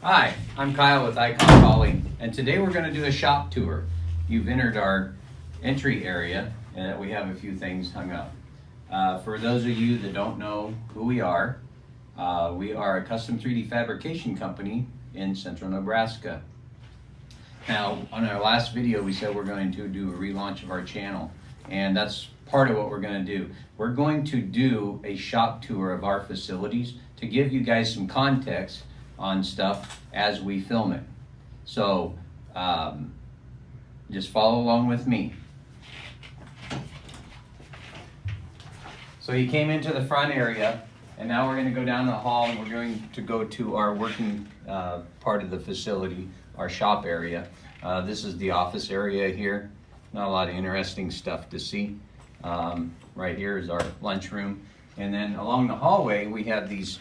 Hi, I'm Kyle with Icon Calling, and today we're going to do a shop tour. You've entered our entry area, and we have a few things hung up. For those of you that don't know who we are a custom 3D fabrication company in central Nebraska. Now, on our last video, we said we're going to do a relaunch of our channel, and that's part of what we're going to do. We're going to do a shop tour of our facilities to give you guys some context on stuff as we film it. So just follow along with me. So you came into the front area, and now we're going to go down the hall, and we're going to go to our working part of the facility, our shop area. This is the office area here. Not a lot of interesting stuff to see. Right here is our lunchroom, and then along the hallway we have these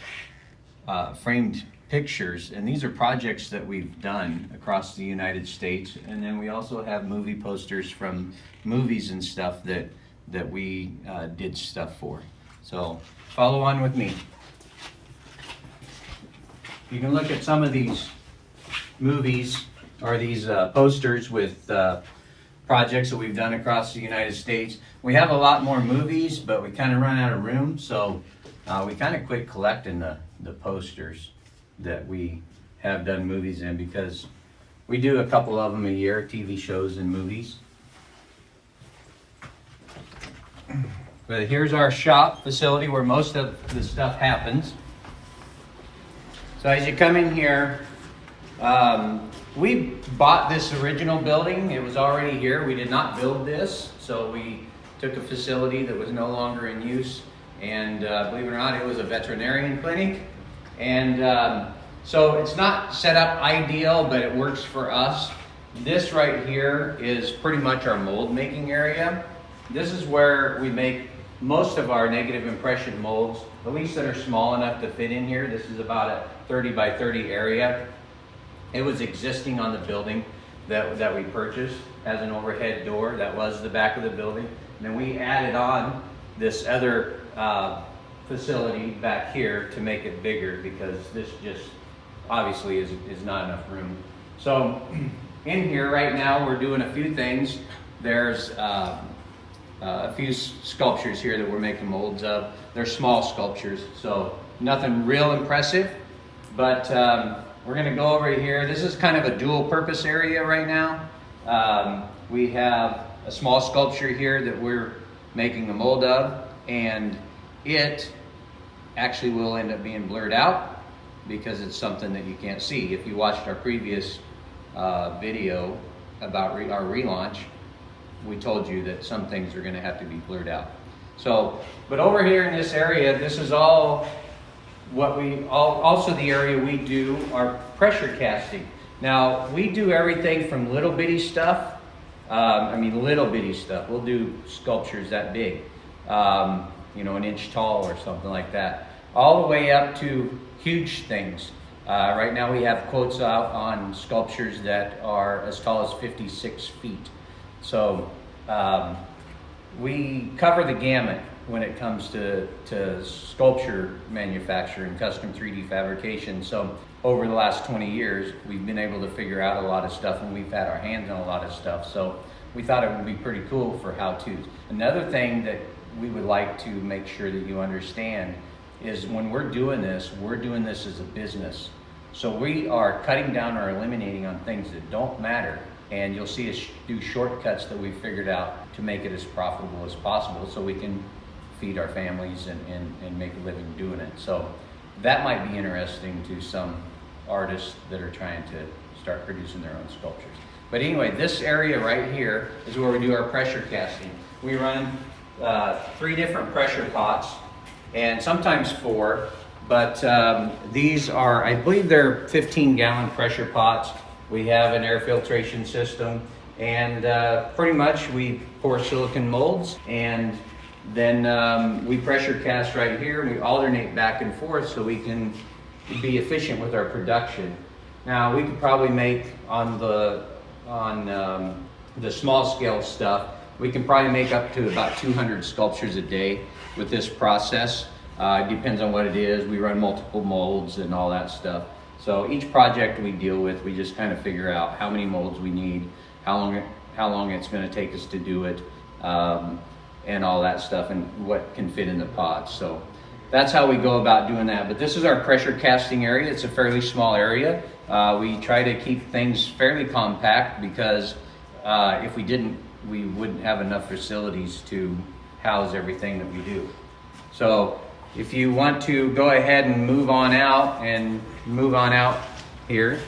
framed pictures, and these are projects that we've done across the United States, and then we also have movie posters from movies and stuff that we did stuff for. So follow on with me. You can look at some of these movies or these posters with projects that we've done across the United States. We have a lot more movies, but we kind of run out of room, so we kind of quit collecting the posters that we have done movies in, because we do a couple of them a year, TV shows and movies. But here's our shop facility where most of the stuff happens. So as you come in here, we bought this original building. It was already here. We did not build this, so we took a facility that was no longer in use, and believe it or not, it was a veterinarian clinic. And so it's not set up ideal, but it works for us. This right here is pretty much our mold making area. This is where we make most of our negative impression molds, at least that are small enough to fit in here. This is about a 30 by 30 area. It was existing on the building that we purchased as an overhead door. That was the back of the building. And then we added on this other facility back here to make it bigger, because this just obviously is not enough room. So in here right now we're doing a few things. There's a few sculptures here that we're making molds of. They're small sculptures, so nothing real impressive, but we're going to go over here. This is kind of a dual purpose area right now. We have a small sculpture here that we're making a mold of, and it actually will end up being blurred out because it's something that you can't see. If you watched our previous video about our relaunch, we told you that some things are going to have to be blurred out. So, but over here in this area, this is all what also the area we do our pressure casting. Now, we do everything from little bitty stuff, little bitty stuff. We'll do sculptures that big, an inch tall or something like that, all the way up to huge things. Right now we have quotes out on sculptures that are as tall as 56 feet. So we cover the gamut when it comes to sculpture manufacturing, custom 3D fabrication. So over the last 20 years, we've been able to figure out a lot of stuff, and we've had our hands on a lot of stuff. So we thought it would be pretty cool for how-tos. Another thing that we would like to make sure that you understand is when we're doing this as a business. So we are cutting down or eliminating on things that don't matter. And you'll see us do shortcuts that we've figured out to make it as profitable as possible, so we can feed our families and make a living doing it. So that might be interesting to some artists that are trying to start producing their own sculptures. But anyway, this area right here is where we do our pressure casting. We run 3 different pressure pots, and sometimes 4, but these are, I believe they're 15-gallon pressure pots. We have an air filtration system, and pretty much we pour silicone molds, and then we pressure cast right here. We alternate back and forth so we can be efficient with our production. Now, we could probably make on the small scale stuff, we can probably make up to about 200 sculptures a day with this process. It depends on what it is. We run multiple molds and all that stuff. So each project we deal with, we just kind of figure out how many molds we need, how long it's going to take us to do it, and all that stuff, and what can fit in the pods. So that's how we go about doing that. But this is our pressure casting area. It's a fairly small area. We try to keep things fairly compact because if we didn't, we wouldn't have enough facilities to house everything that we do. So if you want to go ahead and move on out here,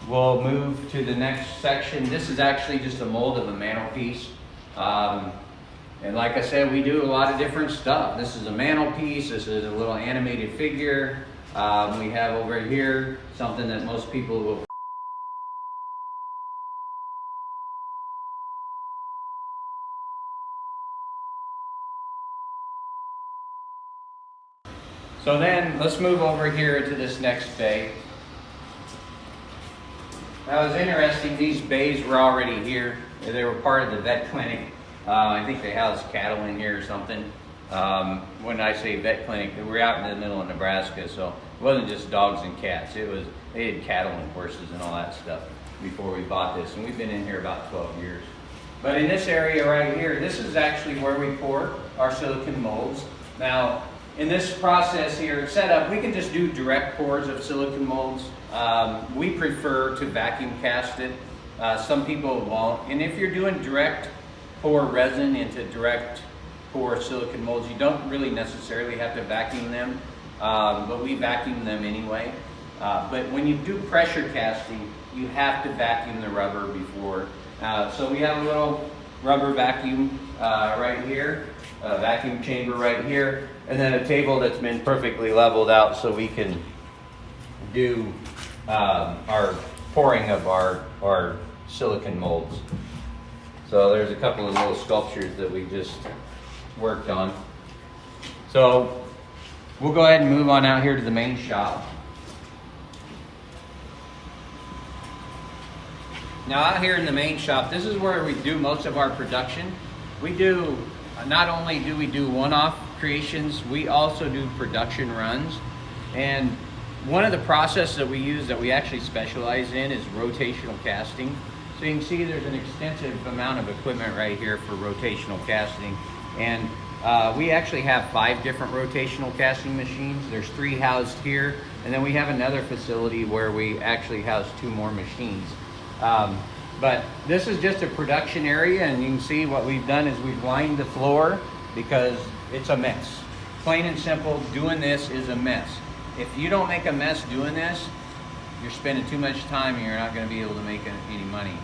we'll move to the next section. This is actually just a mold of a mantelpiece. And like I said, we do a lot of different stuff. This is a mantelpiece. This is a little animated figure. We have over here something that most people will. So then let's move over here to this next bay. Now it's interesting, these bays were already here. They were part of the vet clinic. I think they housed cattle in here or something. When I say vet clinic, we're out in the middle of Nebraska, so it wasn't just dogs and cats. They had cattle and horses and all that stuff before we bought this, and we've been in here about 12 years. But in this area right here, this is actually where we pour our silicone molds. Now, in this process here, setup, we can just do direct pours of silicone molds. We prefer to vacuum cast it. Some people won't. And if you're doing direct pour resin into direct pour silicone molds, you don't really necessarily have to vacuum them, but we vacuum them anyway. But when you do pressure casting, you have to vacuum the rubber before. So we have a little rubber vacuum right here, a vacuum chamber right here, and then a table that's been perfectly leveled out so we can do our pouring of our silicone molds. So there's a couple of little sculptures that we just worked on. So we'll go ahead and move on out here to the main shop. Now out here in the main shop, this is where we do most of our production. We do, not only do we do one-off creations, we also do production runs. And one of the processes that we use that we actually specialize in is rotational casting. So you can see there's an extensive amount of equipment right here for rotational casting. And we actually have 5 different rotational casting machines. There's 3 housed here, and then we have another facility where we actually house 2 more machines. But this is just a production area, and you can see what we've done is we've lined the floor because it's a mess. Plain and simple, doing this is a mess. If you don't make a mess doing this, you're spending too much time and you're not going to be able to make any money.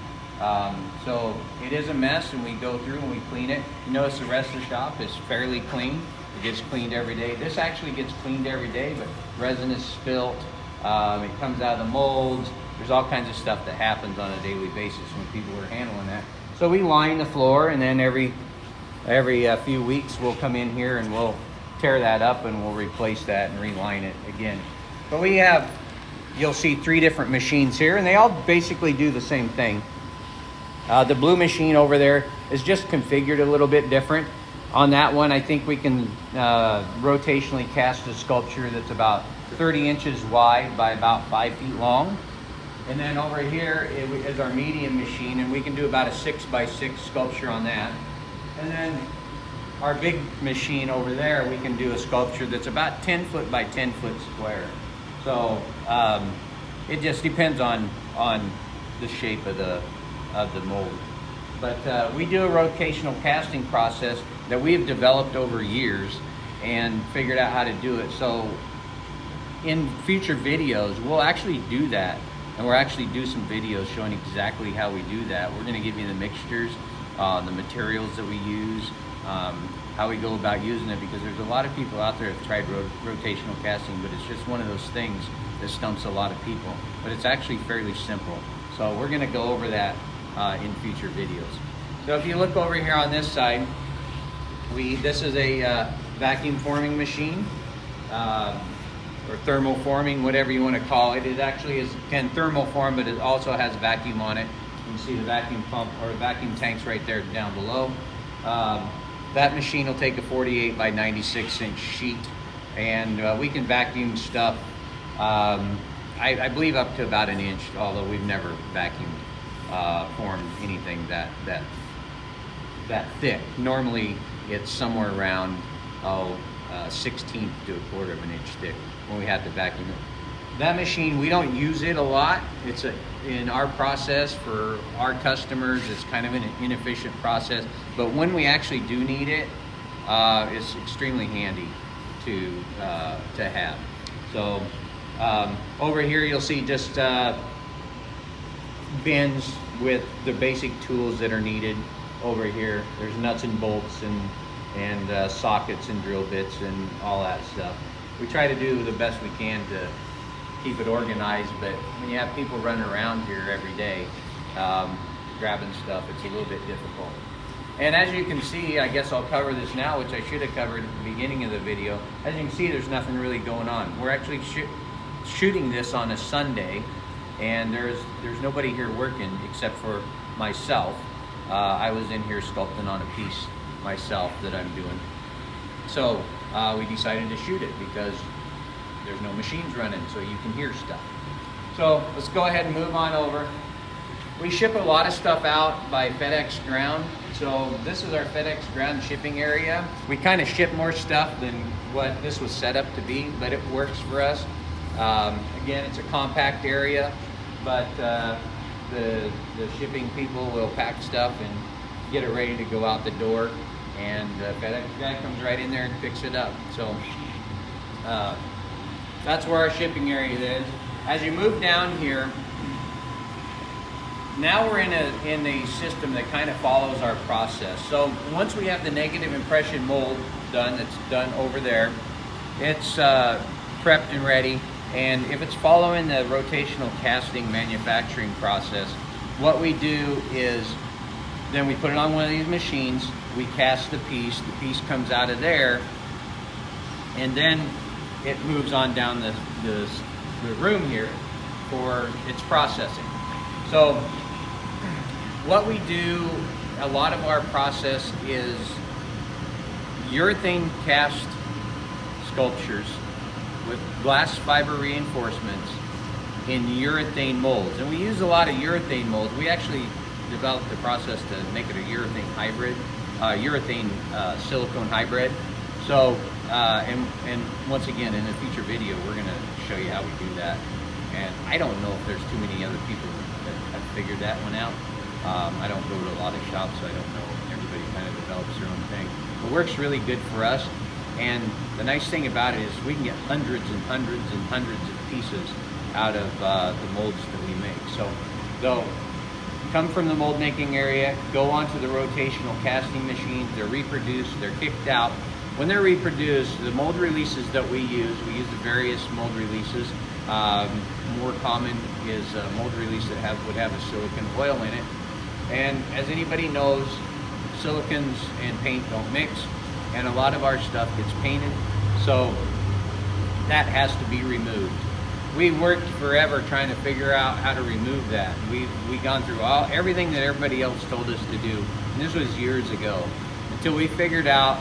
So it is a mess, and we go through and we clean it. You notice the rest of the shop is fairly clean. It gets cleaned every day. This actually gets cleaned every day, but resin is spilt. It comes out of the molds. There's all kinds of stuff that happens on a daily basis when people are handling that. So we line the floor, and then every few weeks we'll come in here and we'll tear that up and we'll replace that and reline it again. But we have, you'll see 3 different machines here, and they all basically do the same thing. The blue machine over there is just configured a little bit different. On that one, I think we can rotationally cast a sculpture that's about 30 inches wide by about 5 feet long. And then over here is our medium machine, and we can do about a 6x6 sculpture on that. And then our big machine over there, we can do a sculpture that's about 10 foot by 10 foot square. So it just depends on the shape of the mold. But we do a rotational casting process that we've developed over years and figured out how to do it. So in future videos, we'll actually do that. And we'll actually do some videos showing exactly how we do that. We're going to give you the mixtures, the materials that we use, how we go about using it, because there's a lot of people out there that have tried rotational casting, but it's just one of those things that stumps a lot of people. But it's actually fairly simple. So we're going to go over that in future videos. So if you look over here on this side, this is a vacuum forming machine. Or thermal forming, whatever you want to call it. It actually can thermal form, but it also has vacuum on it. You can see the vacuum pump or vacuum tanks right there down below. That machine will take a 48 by 96 inch sheet and we can vacuum stuff, I believe up to about an inch, although we've never vacuumed formed anything that thick. Normally it's somewhere around 1/16 to 1/4 of an inch thick when we have to vacuum it. That machine, we don't use it a lot. It's in our process for our customers, it's kind of an inefficient process, but when we actually do need it, it's extremely handy to have. So over here you'll see just bins with the basic tools that are needed. Over here there's nuts and bolts and sockets and drill bits and all that stuff. We try to do the best we can to keep it organized, but when you have people running around here every day grabbing stuff, it's a little bit difficult. And as you can see, I guess I'll cover this now, which I should have covered at the beginning of the video. As you can see, there's nothing really going on. We're actually shooting this on a Sunday, and there's nobody here working except for myself. I was in here sculpting on a piece myself that I'm doing. So we decided to shoot it because there's no machines running, so you can hear stuff. So let's go ahead and move on over. We ship a lot of stuff out by FedEx ground. So this is our FedEx ground shipping area. We kind of ship more stuff than what this was set up to be, but it works for us. Again, it's a compact area, but the shipping people will pack stuff and get it ready to go out the door, and the FedEx guy comes right in there and picks it up. So that's where our shipping area is. As you move down here, now we're in a system that kind of follows our process. So once we have the negative impression mold done, that's done over there, it's prepped and ready. And if it's following the rotational casting manufacturing process, what we do is then we put it on one of these machines, we cast the piece comes out of there, and then it moves on down the room here for its processing. So what we do, a lot of our process is urethane cast sculptures with glass fiber reinforcements in urethane molds. And we use a lot of urethane molds. We actually developed the process to make it a urethane hybrid, silicone hybrid. So, and once again, in a future video, we're gonna show you how we do that. And I don't know if there's too many other people that have figured that one out. I don't go to a lot of shops, so I don't know. Everybody kind of develops their own thing. It works really good for us. And the nice thing about it is we can get hundreds and hundreds and hundreds of pieces out of the molds that we make. So they'll come from the mold making area, go onto the rotational casting machines, they're reproduced, they're kicked out. When they're reproduced, the mold releases that we use the various mold releases. More common is a mold release that would have a silicone oil in it. And as anybody knows, silicons and paint don't mix, and a lot of our stuff gets painted, so that has to be removed. We worked forever trying to figure out how to remove that. We've gone through everything that everybody else told us to do, and this was years ago, until we figured out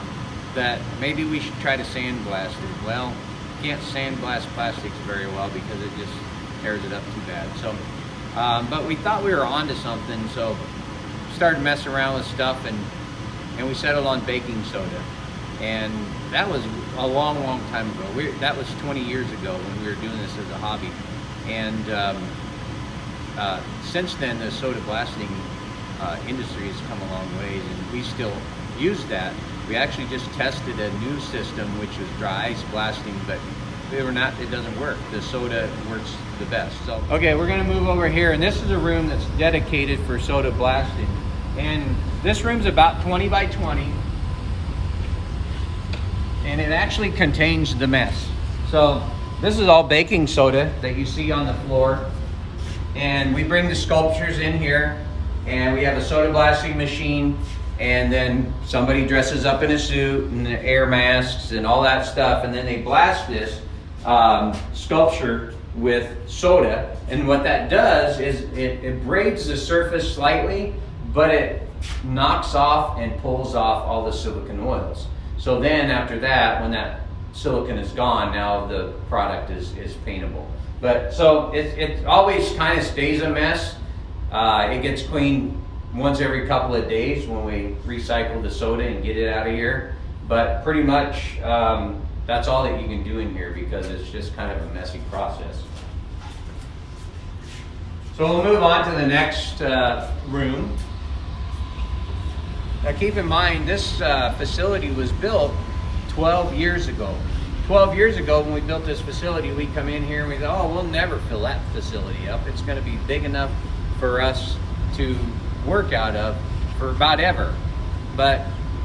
that maybe we should try to sandblast it. Well, you can't sandblast plastics very well because it just tears it up too bad. So, but we thought we were onto something, so started messing around with stuff, and we settled on baking soda. And that was a long, long time ago. That was 20 years ago when we were doing this as a hobby. And since then, the soda blasting industry has come a long ways, and we still use that. We actually just tested a new system, which was dry ice blasting, but it doesn't work. The soda works the best. So, okay, we're gonna move over here, and this is a room that's dedicated for soda blasting. And this room's about 20 by 20. And it actually contains the mess. So this is all baking soda that you see on the floor. And we bring the sculptures in here, and we have a soda blasting machine, and then somebody dresses up in a suit and the air masks and all that stuff, and then they blast this sculpture with soda. And what that does is it abrades the surface slightly, but it knocks off and pulls off all the silicone oils. So then after that, when that silicone is gone, now the product is paintable. But so it always kind of stays a mess. It gets cleaned once every couple of days when we recycle the soda and get it out of here. But pretty much that's all that you can do in here because it's just kind of a messy process. So we'll move on to the next room. Now keep in mind, this facility was built 12 years ago. 12 years ago when we built this facility, we come in here and we thought, oh, we'll never fill that facility up. It's going to be big enough for us to work out of for about ever. But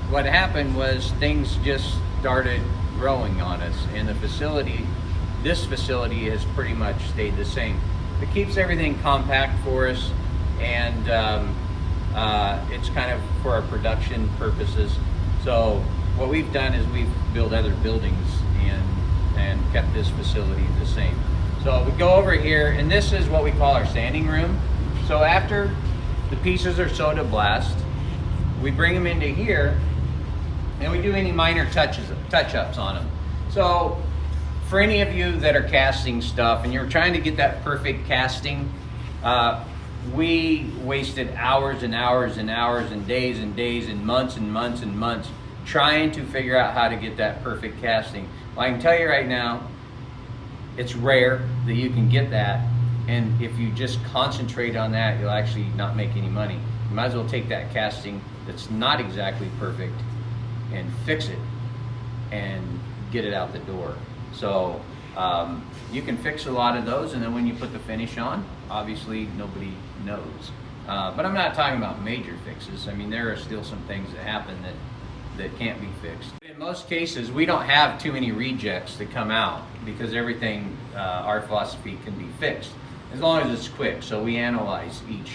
what happened was things just started growing on us, and this facility has pretty much stayed the same. It keeps everything compact for us, and it's kind of for our production purposes. So what we've done is we've built other buildings and kept this facility the same. So we go over here, and this is what we call our sanding room. So after the pieces are soda blast, we bring them into here and we do any minor touch-ups on them. So for any of you that are casting stuff and you're trying to get that perfect casting, we wasted hours and hours and hours and days and months and months and months trying to figure out how to get that perfect casting. Well, I can tell you right now, it's rare that you can get that, and if you just concentrate on that, you'll actually not make any money. You might as well take that casting that's not exactly perfect and fix it and get it out the door. So you can fix a lot of those, and then when you put the finish on, obviously nobody knows. But I'm not talking about major fixes. I mean, there are still some things that happen that can't be fixed. In most cases, we don't have too many rejects that come out because everything, our philosophy, can be fixed as long as it's quick. So we analyze each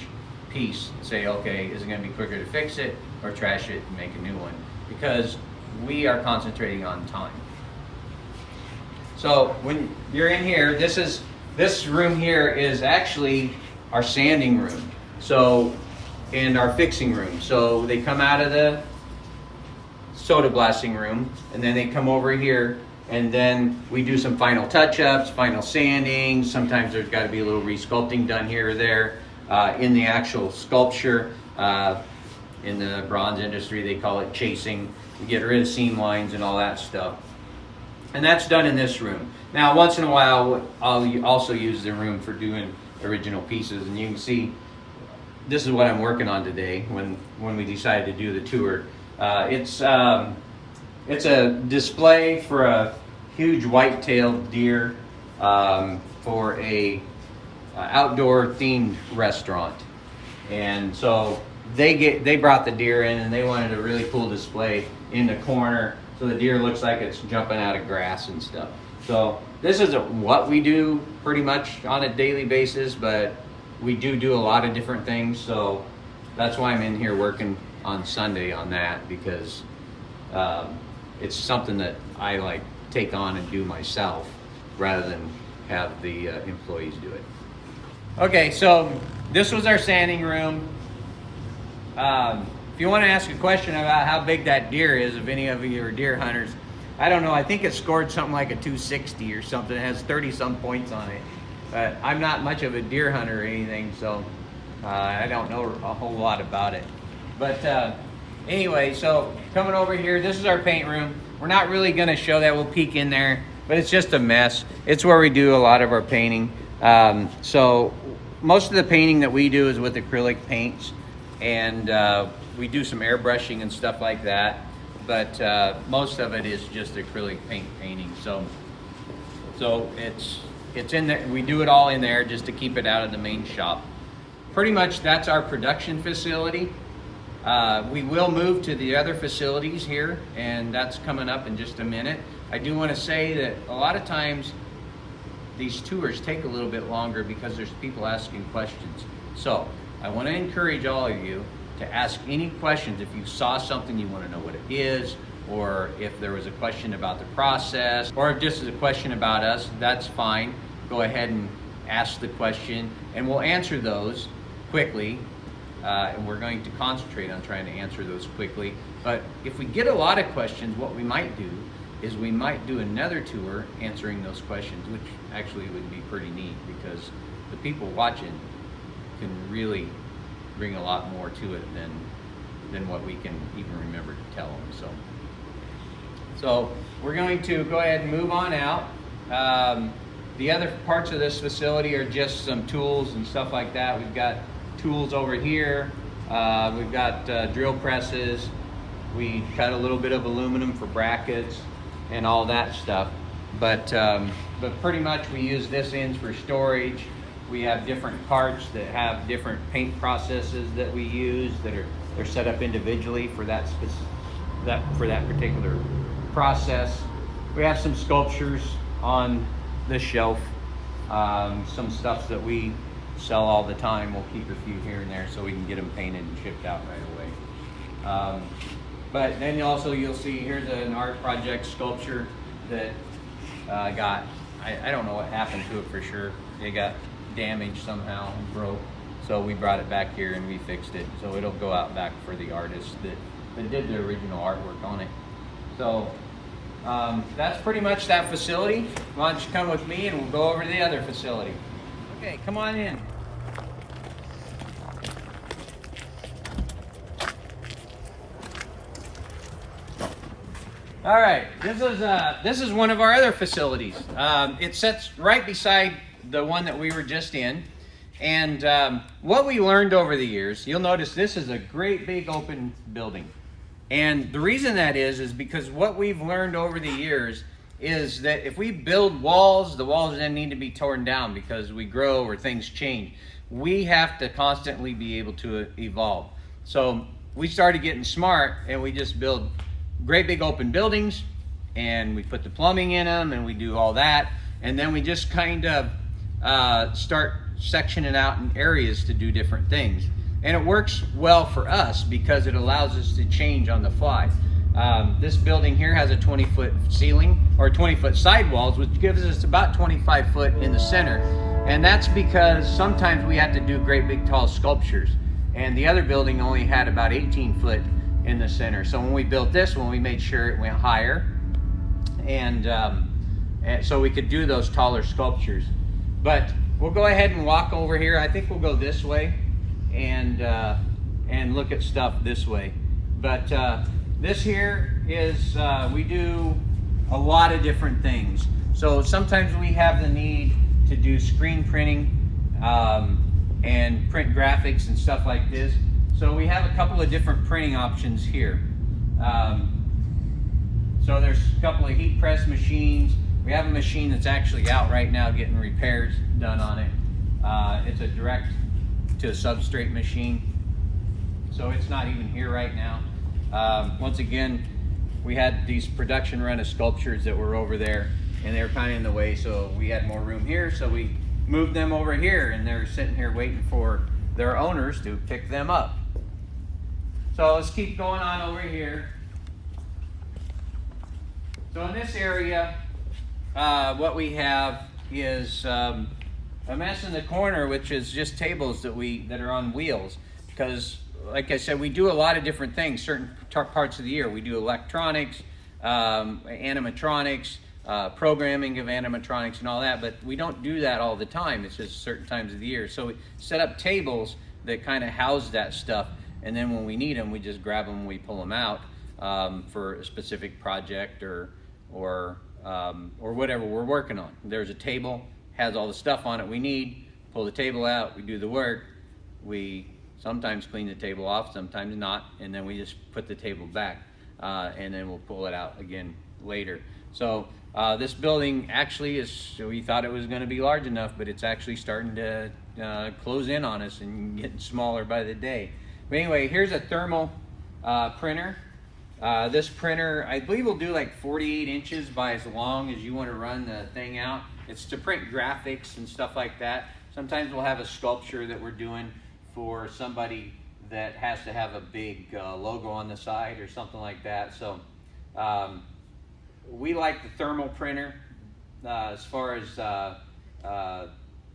piece and say, okay, is it going to be quicker to fix it or trash it and make a new one? Because we are concentrating on time. So when you're in here, this room here is actually our sanding room. So, and our fixing room. So they come out of the soda blasting room, and then they come over here, and then we do some final touch-ups, final sanding. Sometimes there's got to be a little resculpting done here or there in the actual sculpture. In the bronze industry, they call it chasing. We get rid of seam lines and all that stuff. And that's done in this room. Now, once in a while, I'll also use the room for doing original pieces, and you can see this is what I'm working on today when we decided to do the tour. It's a display for a huge white-tailed deer for a outdoor themed restaurant, and so they brought the deer in and they wanted a really cool display in the corner so the deer looks like it's jumping out of grass and stuff. So this isn't what we do pretty much on a daily basis, but we do a lot of different things. So that's why I'm in here working on Sunday on that, because it's something that I like take on and do myself rather than have the employees do it. Okay, so this was our sanding room. If you want to ask a question about how big that deer is, if any of you are deer hunters, I don't know, I think it scored something like a 260 or something. It has 30 some points on it, but I'm not much of a deer hunter or anything, so I don't know a whole lot about it. But anyway, so coming over here, this is our paint room. We're not really going to show that. We'll peek in there, but it's just a mess. It's where we do a lot of our painting. So most of the painting that we do is with acrylic paints, and we do some airbrushing and stuff like that, but most of it is just acrylic paint painting. So it's in there. We do it all in there just to keep it out of the main shop. Pretty much that's our production facility. We will move to the other facilities here, and that's coming up in just a minute. I do want to say that a lot of times these tours take a little bit longer because there's people asking questions. So I want to encourage all of you to ask any questions. If you saw something, you want to know what it is, or if there was a question about the process, or if just a question about us, that's fine. Go ahead and ask the question, and we'll answer those quickly. And we're going to concentrate on trying to answer those quickly. But if we get a lot of questions, what we might do is we might do another tour answering those questions, which actually would be pretty neat because the people watching can really bring a lot more to it than what we can even remember to tell them. So we're going to go ahead and move on out. The other parts of this facility are just some tools and stuff like that. We've got tools over here. We've got drill presses. We cut a little bit of aluminum for brackets and all that stuff. But pretty much we use this ends for storage. We have different parts that have different paint processes that we use that they're set up individually for that particular process. We have some sculptures on this shelf, some stuff that we sell all the time. We'll keep a few here and there so we can get them painted and shipped out right away. But then also you'll see here's an art project sculpture that got, I don't know what happened to it for sure. It got damaged somehow and broke. So we brought it back here and we fixed it. So it'll go out back for the artist that did the original artwork on it. So that's pretty much that facility. Why don't you come with me and we'll go over to the other facility. Okay, come on in. All right, this is one of our other facilities. It sits right beside the one that we were just in. And what we learned over the years, you'll notice this is a great big open building. And the reason that is because what we've learned over the years is that if we build walls, the walls then need to be torn down because we grow or things change. We have to constantly be able to evolve. So we started getting smart and we just build great big open buildings and we put the plumbing in them and we do all that. And then we just kind of start sectioning out in areas to do different things. And it works well for us because it allows us to change on the fly. This building here has a 20-foot ceiling or 20-foot sidewalls, which gives us about 25 foot in the center. And that's because sometimes we have to do great big tall sculptures. And the other building only had about 18 foot in the center. So when we built this one, we made sure it went higher. And so we could do those taller sculptures. But we'll go ahead and walk over here. I think we'll go this way and look at stuff this way. But this here is, we do a lot of different things. So sometimes we have the need to do screen printing and print graphics and stuff like this. So we have a couple of different printing options here. So there's a couple of heat press machines. We have a machine that's actually out right now getting repairs done on it. It's a direct to a substrate machine. So it's not even here right now. Once again, we had these production run of sculptures that were over there and they were kind of in the way, so we had more room here, so we moved them over here and they're sitting here waiting for their owners to pick them up. So let's keep going on over here. So in this area, what we have is a mess in the corner, which is just tables that are on wheels. Because, like I said, we do a lot of different things. Certain parts of the year, we do electronics, animatronics, programming of animatronics, and all that. But we don't do that all the time. It's just certain times of the year. So we set up tables that kind of house that stuff. And then when we need them, we just grab them and we pull them out for a specific project or whatever we're working on. There's a table, has all the stuff on it we need, pull the table out, we do the work, we sometimes clean the table off, sometimes not, and then we just put the table back and then we'll pull it out again later. So this building actually is, we thought it was going to be large enough, but it's actually starting to close in on us and getting smaller by the day. But anyway, here's a thermal printer. This printer, I believe, will do like 48 inches by as long as you want to run the thing out. It's to print graphics and stuff like that. Sometimes we'll have a sculpture that we're doing for somebody that has to have a big logo on the side or something like that. So we like the thermal printer as far as the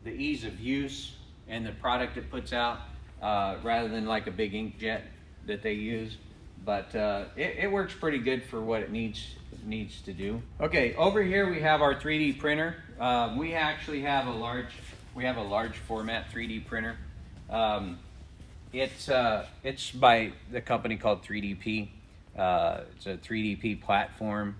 ease of use and the product it puts out rather than like a big inkjet that they use. but it works pretty good for what it needs to do. Okay, over here we have our 3D printer. We actually have a large format 3D printer. It's by the company called 3DP. It's a 3DP platform.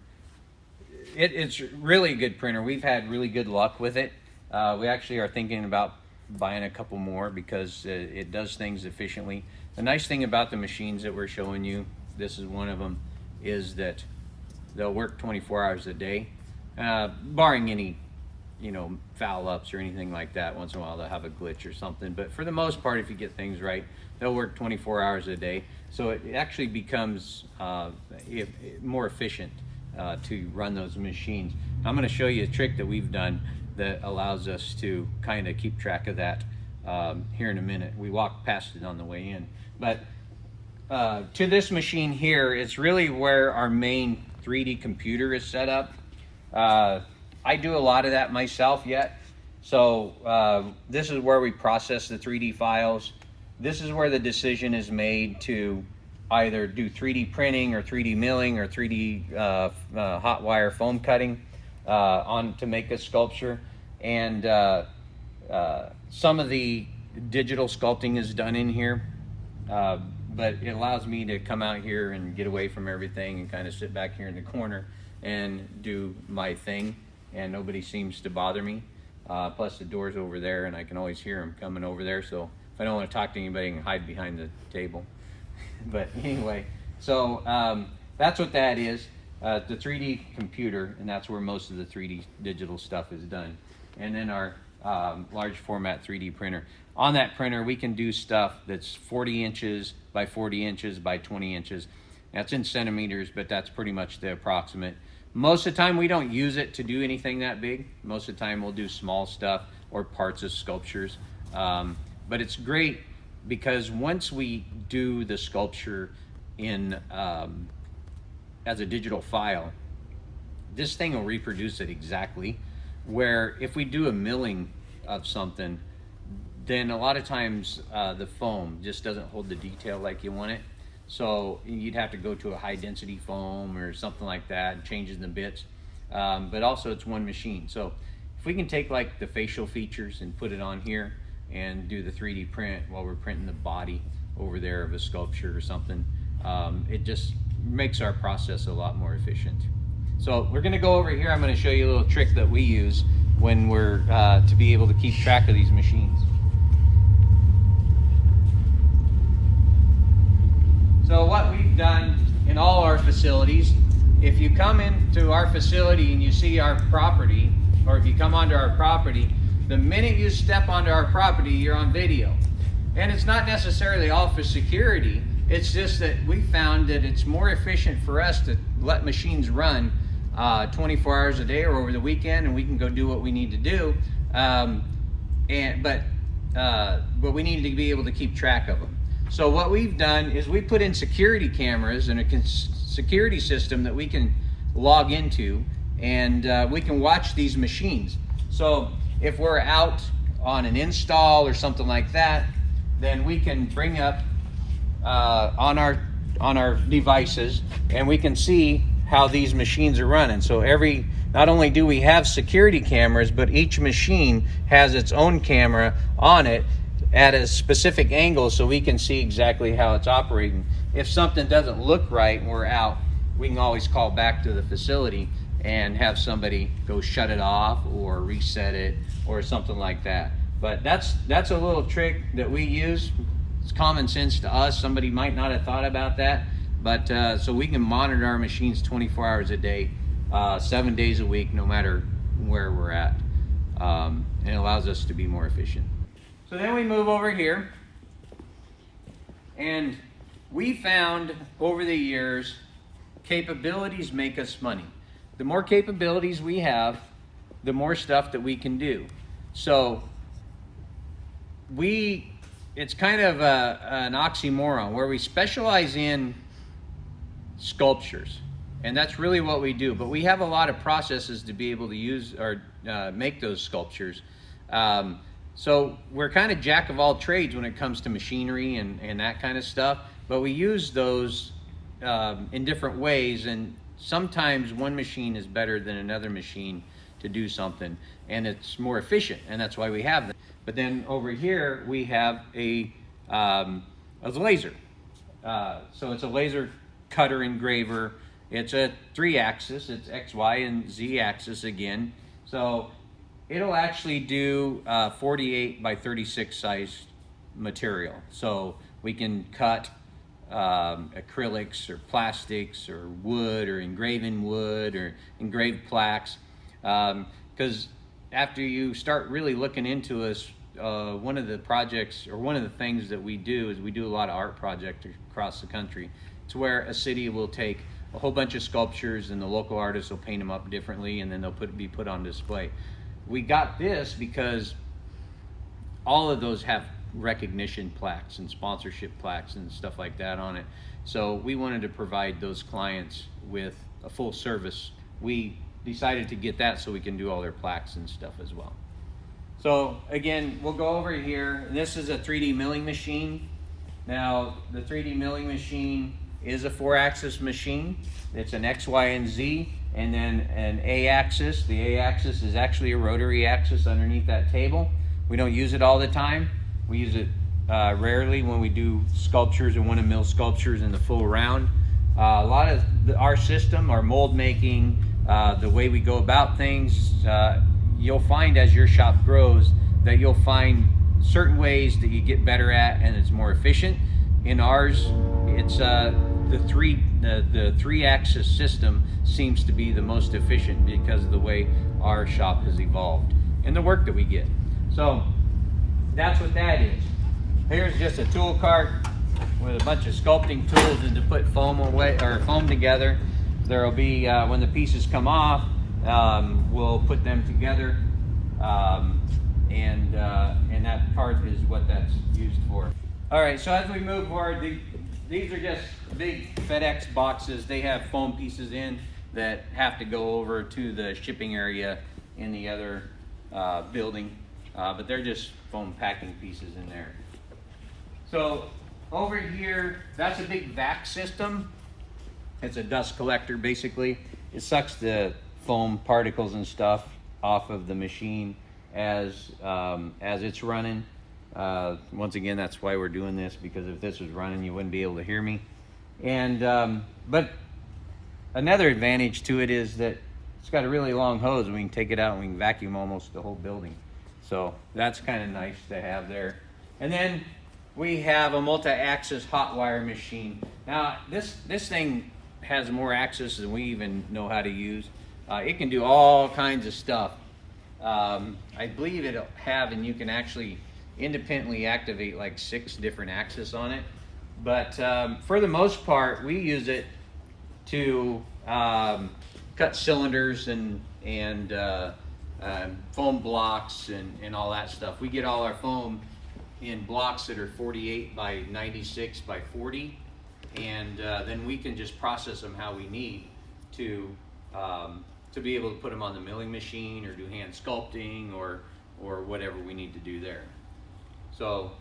It's really a good printer. We've had really good luck with it. We actually are thinking about buying a couple more because it does things efficiently. The nice thing about the machines that we're showing you, this is one of them, is that they'll work 24 hours a day, barring any, foul ups or anything like that. Once in a while they'll have a glitch or something, but for the most part, if you get things right, they'll work 24 hours a day. So it actually becomes more efficient to run those machines. I'm going to show you a trick that we've done that allows us to kind of keep track of that here in a minute. We walked past it on the way in. But to this machine here, it's really where our main 3D computer is set up. I do a lot of that myself yet. So this is where we process the 3D files. This is where the decision is made to either do 3D printing or 3D milling or 3D hot wire foam cutting to make a sculpture. And some of the digital sculpting is done in here, but it allows me to come out here and get away from everything and kind of sit back here in the corner and do my thing, and nobody seems to bother me. Plus the door's over there and I can always hear them coming over there, so if I don't want to talk to anybody, I can hide behind the table. But anyway, so that's what that is, the 3D computer, and that's where most of the 3D digital stuff is done. And then our large format 3D printer. On that printer, we can do stuff that's 40 inches by 40 inches by 20 inches. That's in centimeters, but that's pretty much the approximate. Most of the time, we don't use it to do anything that big. Most of the time, we'll do small stuff or parts of sculptures. But it's great because once we do the sculpture in as a digital file, this thing will reproduce it exactly. Where if we do a milling of something, then a lot of times the foam just doesn't hold the detail like you want it. So you'd have to go to a high density foam or something like that and changes the bits. But also it's one machine. So if we can take like the facial features and put it on here and do the 3D print while we're printing the body over there of a sculpture or something, it just makes our process a lot more efficient. So we're going to go over here. I'm going to show you a little trick that we use when we're to be able to keep track of these machines. So what we've done in all our facilities, if you come into our facility and you see our property, or if you come onto our property, the minute you step onto our property, you're on video. And it's not necessarily all for security. It's just that we found that it's more efficient for us to let machines run 24 hours a day or over the weekend, and we can go do what we need to do. But we need to be able to keep track of them. So what we've done is we put in security cameras and a security system that we can log into, and we can watch these machines. So if we're out on an install or something like that, then we can bring up on our devices, and we can see how these machines are running. So not only do we have security cameras, but each machine has its own camera on it at a specific angle, so we can see exactly how it's operating. If something doesn't look right and we're out, we can always call back to the facility and have somebody go shut it off or reset it or something like that. But that's a little trick that we use. It's common sense to us. Somebody might not have thought about that, but so we can monitor our machines 24 hours a day, 7 days a week, no matter where we're at. And it allows us to be more efficient. So then we move over here, and we found over the years, capabilities make us money. The more capabilities we have, the more stuff that we can do. So it's kind of an oxymoron where we specialize in sculptures, and that's really what we do. But we have a lot of processes to be able to use or make those sculptures. So we're kind of jack of all trades when it comes to machinery and that kind of stuff, but we use those in different ways, and sometimes one machine is better than another machine to do something, and it's more efficient, and that's why we have them. But then over here we have a laser. So it's a laser cutter engraver. It's a 3-axis. It's X, Y, and Z axis again. So it'll actually do 48 by 36 size material. So we can cut acrylics or plastics or wood or engraven wood or engraved plaques. Because after you start really looking into us, one of the projects or one of the things that we do is we do a lot of art projects across the country. It's where a city will take a whole bunch of sculptures and the local artists will paint them up differently, and then they'll be put on display. We got this because all of those have recognition plaques and sponsorship plaques and stuff like that on it. So we wanted to provide those clients with a full service. We decided to get that so we can do all their plaques and stuff as well. So again, we'll go over here. This is a 3D milling machine. Now, the 3D milling machine is a 4-axis machine. It's an X, Y, and Z, and then an A-axis. The A-axis is actually a rotary axis underneath that table. We don't use it all the time. We use it rarely when we do sculptures and want to mill sculptures in the full round. A lot of our system, our mold making, the way we go about things, you'll find as your shop grows that you'll find certain ways that you get better at and it's more efficient. In ours, it's the 3-axis system seems to be the most efficient because of the way our shop has evolved and the work that we get. So that's what that is. Here's just a tool cart with a bunch of sculpting tools and to put foam away or foam together. There'll be when the pieces come off, we'll put them together, and that cart is what that's used for. All right, so as we move forward, these are just big FedEx boxes. They have foam pieces in that have to go over to the shipping area in the other building, but they're just foam packing pieces in there. So over here, that's a big vac system. It's a dust collector, basically. It sucks the foam particles and stuff off of the machine as it's running. Once again, that's why we're doing this, because if this was running, you wouldn't be able to hear me. And but another advantage to it is that it's got a really long hose, and we can take it out and we can vacuum almost the whole building. So that's kind of nice to have there. And then we have a multi-axis hot wire machine. Now this thing has more axes than we even know how to use. It can do all kinds of stuff. I believe it'll have, and you can actually independently activate like 6 different axes on it. But for the most part, we use it to cut cylinders and foam blocks and all that stuff. We get all our foam in blocks that are 48 by 96 by 40, and then we can just process them how we need to be able to put them on the milling machine or do hand sculpting or whatever we need to do there. So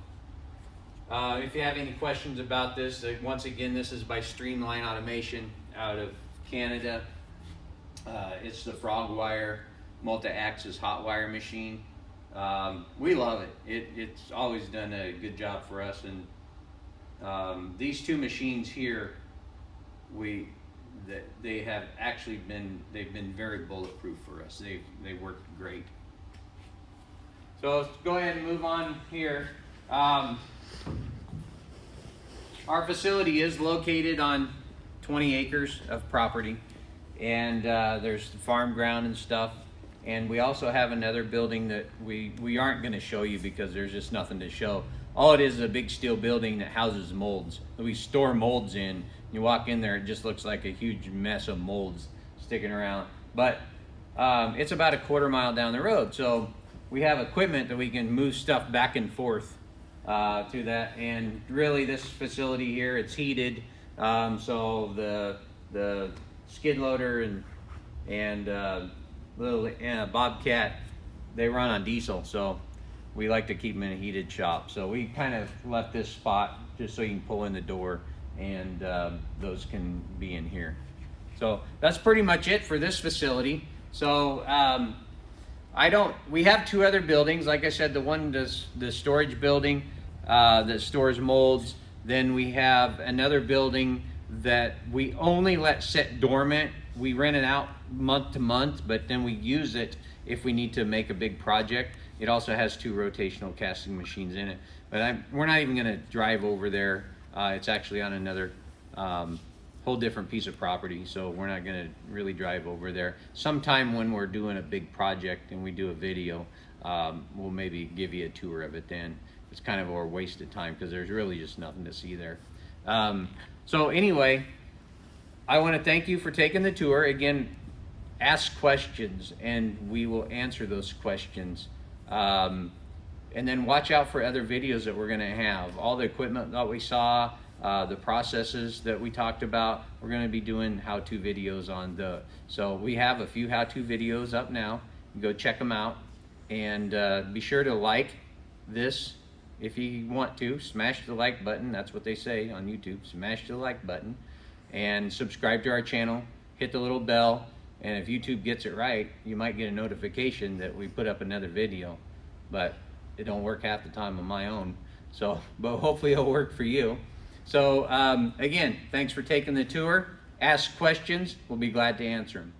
if you have any questions about this, once again, this is by Streamline Automation out of Canada. It's the frog wire multi-axis hot wire machine. We love it. It's always done a good job for us, and these 2 machines here, they have actually been very bulletproof for us. They work great. So let's go ahead and move on here. Our facility is located on 20 acres of property, and there's the farm ground and stuff. And we also have another building that we aren't going to show you because there's just nothing to show. All it is a big steel building that houses molds. We store molds in. You walk in there, it just looks like a huge mess of molds sticking around. But it's about a quarter mile down the road. So we have equipment that we can move stuff back and forth to that. And really this facility here, it's heated. So the skid loader and little Bobcat, they run on diesel, so we like to keep them in a heated shop. So we kind of left this spot just so you can pull in the door and those can be in here. So that's pretty much it for this facility. So we have 2 other buildings. Like I said, the one does the storage building that stores molds. Then we have another building that we only let sit dormant. We rent it out month to month, but then we use it if we need to make a big project. It also has 2 rotational casting machines in it. But we're not even gonna drive over there. It's actually on another whole different piece of property, so we're not gonna really drive over there. Sometime when we're doing a big project and we do a video, we'll maybe give you a tour of it then. It's kind of a waste of time because there's really just nothing to see there. So anyway, I want to thank you for taking the tour. Again, ask questions and we will answer those questions. And then watch out for other videos that we're gonna have. All the equipment that we saw, the processes that we talked about, we're gonna be doing how-to videos on those. So we have a few how-to videos up now. Go check them out. And be sure to like this. If you want to, smash the like button. That's what they say on YouTube. Smash the like button. And subscribe to our channel. Hit the little bell. And if YouTube gets it right, you might get a notification that we put up another video. But it don't work half the time on my own. So, but hopefully it'll work for you. So again, thanks for taking the tour. Ask questions. We'll be glad to answer them.